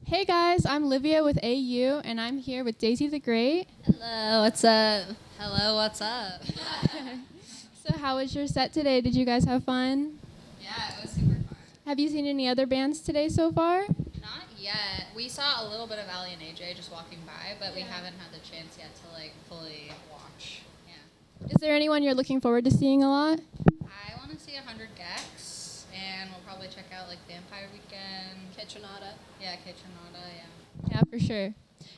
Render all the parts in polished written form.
Hey guys, I'm Liivia with AU, and I'm here with Daisy the Great. Hello, what's up? Hello, what's up? So how was your set today? Did you guys have fun? Yeah, it was super fun. Have you seen any other bands today so far? Not yet. We saw a little bit of Ali and AJ just walking by, but we haven't had the chance yet to fully watch. Yeah. Is there anyone you're looking forward to seeing a lot? I want to see 100 Gex, and we'll probably check out Vampire Weekend. Kitchenada. Yeah, Kitchenada, yeah. Yeah, for sure.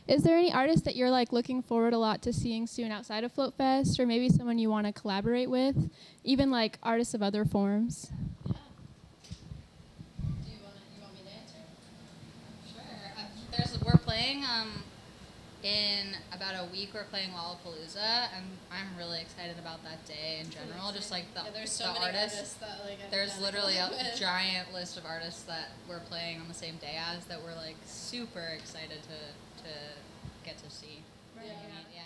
Is there any artist that you're looking forward a lot to seeing soon outside of Float Fest, or maybe someone you want to collaborate with, even artists of other forms? Yeah. You want me to answer? Sure. We're playing in about a week. We're playing Lollapalooza, and I'm really excited about that day in general. Just there's so the many artists that there's literally a giant list of artists that we're playing on the same day as that we're super excited to get to see. Right. Yeah.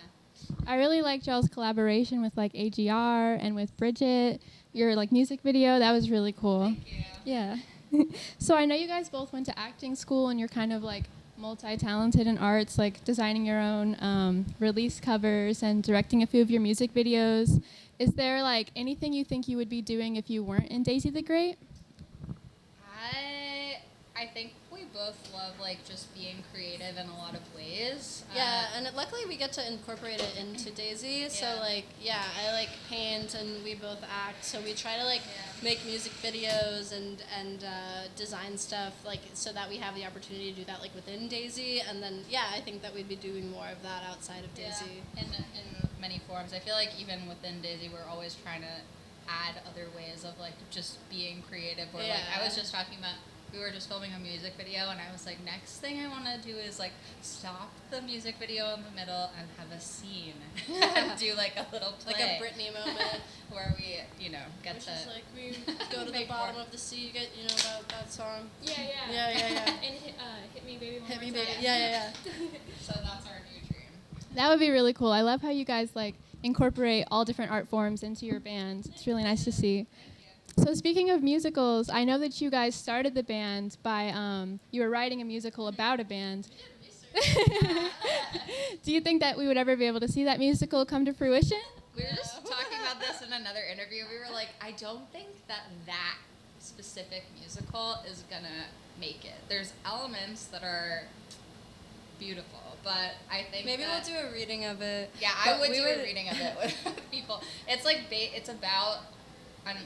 I really liked y'all's collaboration with AGR and with Bridget. Your music video, that was really cool. Thank you. Yeah. So I know you guys both went to acting school and you're kind of multi-talented in arts, designing your own release covers and directing a few of your music videos. Is there anything you think you would be doing if you weren't in Daisy the Great? I think we both love just being creative in a lot of ways. Yeah, and luckily we get to incorporate it into Daisy. So I paint and we both act. So we try to make music videos and design stuff so that we have the opportunity to do that within Daisy. And then I think that we'd be doing more of that outside of Daisy. In many forms. I feel even within Daisy we're always trying to add other ways of just being creative. Or I was just talking about. We were just filming a music video, and I was next thing I want to do is stop the music video in the middle and have a scene, and do a little play, a Britney moment, where we get which to is we go to the bottom of the sea. You get that song. Yeah. And hit me, baby. Hit me, baby. Yeah. So that's our new dream. That would be really cool. I love how you guys incorporate all different art forms into your band. It's really nice to see. So speaking of musicals, I know that you guys started the band by you were writing a musical about a band. Do you think that we would ever be able to see that musical come to fruition? We were just talking about this in another interview. We were I don't think that specific musical is gonna make it. There's elements that are beautiful, but I think maybe we'll do a reading of it. Yeah, I would do a reading of it with people. It's it's about an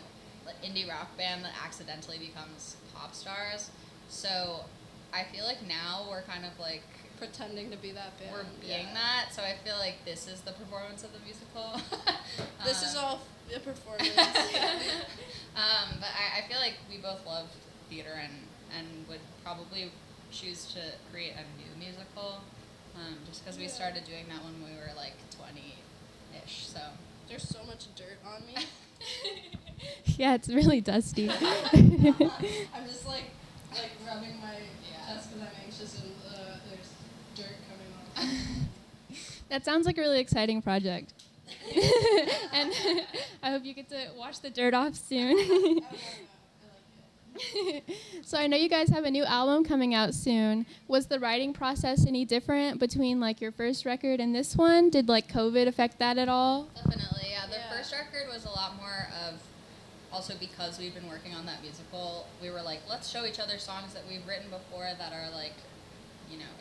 indie rock band that accidentally becomes pop stars. So I feel now we're kind of pretending to be that band. We're being that. So I feel this is the performance of the musical. This is all a performance. But I feel we both love theater and would probably choose to create a new musical, just because we started doing that when we were 20-ish. So there's so much dirt on me. Yeah, it's really dusty. I'm just rubbing my chest because I'm anxious and there's dirt coming off. That sounds like a really exciting project. And I hope you get to wash the dirt off soon. I like it. So I know you guys have a new album coming out soon. Was the writing process any different between your first record and this one? Did COVID affect that at all? Definitely, yeah. The first record was a lot more of, also because we've been working on that musical, we were let's show each other songs that we've written before that are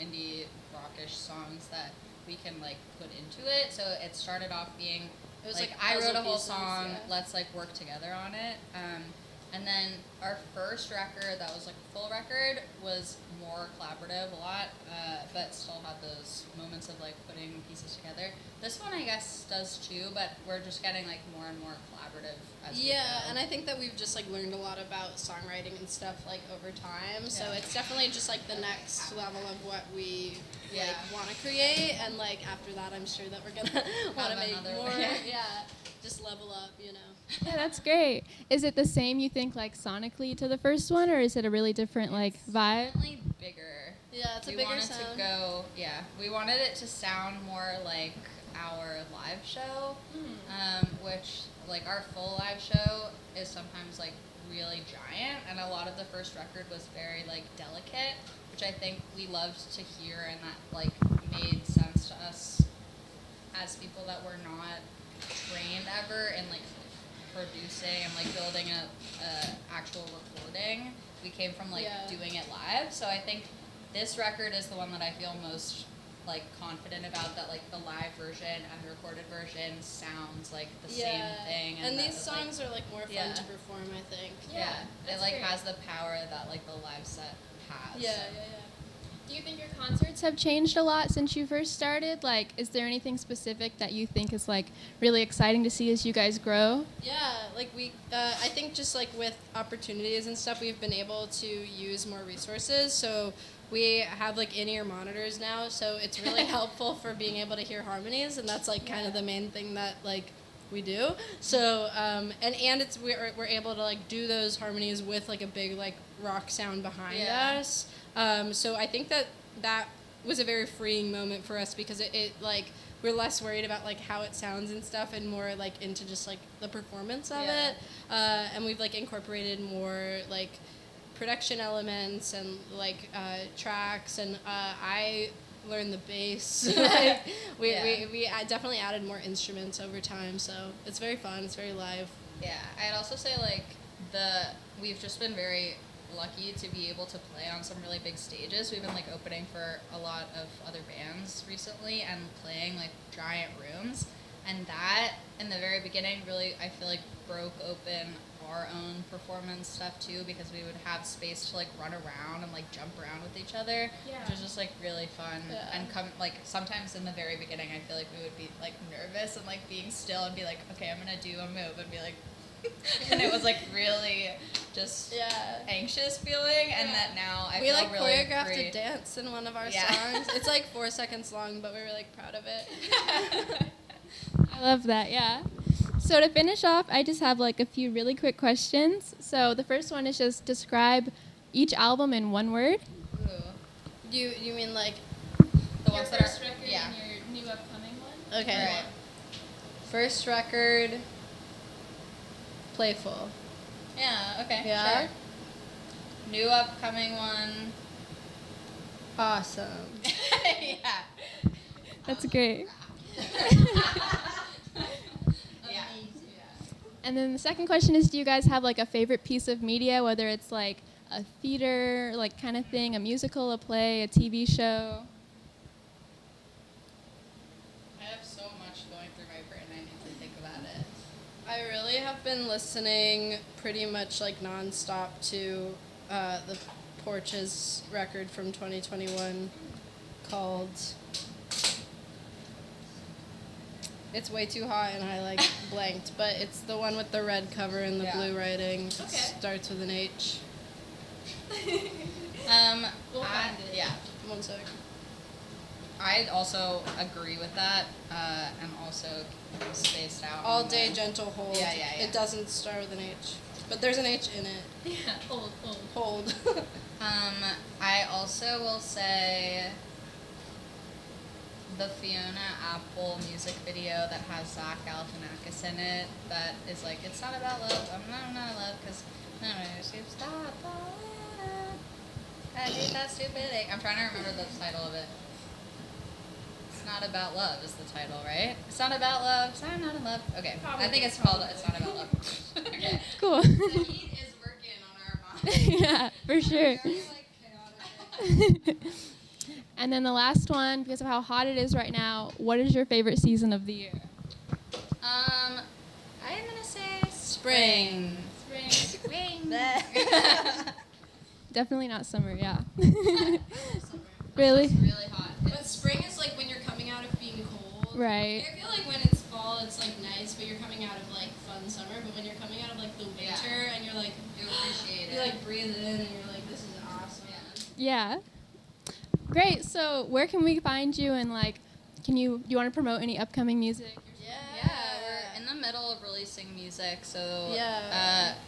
indie rockish songs that we can put into it. So it started off being it was I wrote a whole pieces, song, yeah. let's work together on it. And then our first record that was a full record was more collaborative a lot, but still had those moments of putting pieces together. This one I guess does too, but we're just getting more and more collaborative as we go. And I think that we've just learned a lot about songwriting and stuff over time. So it's definitely just the next level of what we want to create, and after that I'm sure that we're gonna want to make more. Just level up, Yeah, that's great. Is it the same, you think, sonically to the first one, or is it a really different vibe? Definitely bigger. Yeah, it's a we bigger wanted sound. To go, we wanted it to sound more like our live show, which our full live show is sometimes really giant, and a lot of the first record was very like delicate, which I think we loved to hear, and that like made sense to us as people that were not trained ever in like producing and like building a actual recording. We came from like doing it live, so I think this record is the one that I feel most like confident about, that like the live version and the recorded version sounds like the same thing, and these songs are like more fun to perform, I think. It like has the power that like the live set has. Do you think your concerts have changed a lot since you first started? Like, is there anything specific that you think is like really exciting to see as you guys grow? Yeah, like I think just like with opportunities and stuff, we've been able to use more resources. So we have like in-ear monitors now, so it's really helpful for being able to hear harmonies, and that's like kind of the main thing that like we do. So and it's we're able to like do those harmonies with like a big like rock sound behind us. So I think that was a very freeing moment for us, because it like we're less worried about like how it sounds and stuff, and more like into just like the performance of it. And we've like incorporated more like production elements and like tracks, and I learned the bass. Like we definitely added more instruments over time, so it's very fun. It's very live. Yeah, I'd also say like we've just been very lucky to be able to play on some really big stages. We've been like opening for a lot of other bands recently and playing like giant rooms, and that in the very beginning really I feel like broke open our own performance stuff too, because we would have space to like run around and like jump around with each other, which was just like really fun. And like sometimes in the very beginning I feel like we would be like nervous and like being still and be like, okay, I'm gonna do a move, and be like and it was like really just anxious feeling, and that now I feel like really choreographed free. a dance in one of our songs. It's like 4 seconds long, but we were like proud of it. I love that. So to finish off, I just have like a few really quick questions. So the first one is just describe each album in one word. Ooh. You mean like the ones that are record and your new upcoming one? Okay. Right. First record, playful. Yeah, okay. Yeah. Sure. New upcoming one. Awesome. That's great. And then the second question is, do you guys have like a favorite piece of media, whether it's like a theater like kind of thing, a musical, a play, a TV show? I have so much going through my brain, I need to think about it. I really have been listening pretty much like nonstop to the Porches record from 2021 called It's Way Too Hot, and I like blanked, but it's the one with the red cover and the blue writing. It starts with an H. We'll find it. Yeah. 1 sec. I also agree with that, and also spaced out. All Day Gentle Hold. Yeah. It doesn't start with an H, but there's an H in it. Yeah, Hold. I also will say the Fiona Apple music video that has Zach Galifianakis in it, that is like, it's not about love. I'm not in love because stop. I hate that stupid thing. I'm trying to remember the title of it. It's Not About Love is the title, right? It's not about love. So I'm not in love. Okay, I think it's called It's Not About Love. Okay. Cool. The heat is working on our minds. Yeah, for sure. Very like chaotic. And then the last one, because of how hot it is right now, what is your favorite season of the year? I am gonna say spring. Spring. Definitely not summer, yeah. Summer. Really? It's really hot. But spring is like when you're coming out of being cold. Right. I feel like when it's fall, it's like nice, but you're coming out of like fun summer. But when you're coming out of like the winter and you're like, You appreciate it. you like breathe in and you're like, this is awesome. Yeah. Great. So where can we find you, and like, do you want to promote any upcoming music? Yeah, we're in the middle of releasing music, so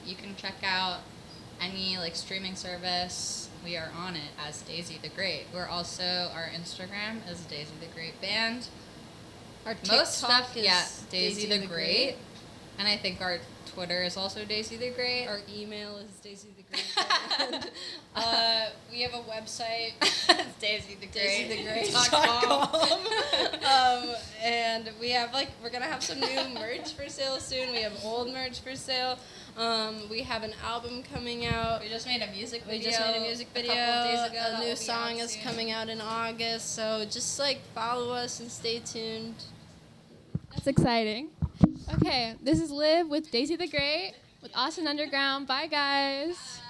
you can check out any like streaming service. We are on it as Daisy the Great. We're also, our Instagram is Daisy the Great Band. Our TikTok Most stuff, is Daisy the Great. And I think our Twitter is also Daisy the Great. Our email is Daisy the Great. We have a website. It's DaisyTheGreat.com. And we have we're gonna have some new merch for sale soon. We have old merch for sale. We have an album coming out. We just made a music video. A couple of days ago. A new song is coming out in August. So just follow us and stay tuned. That's exciting. Okay, this is Liv with Daisy the Great with Austin Underground. Bye, guys.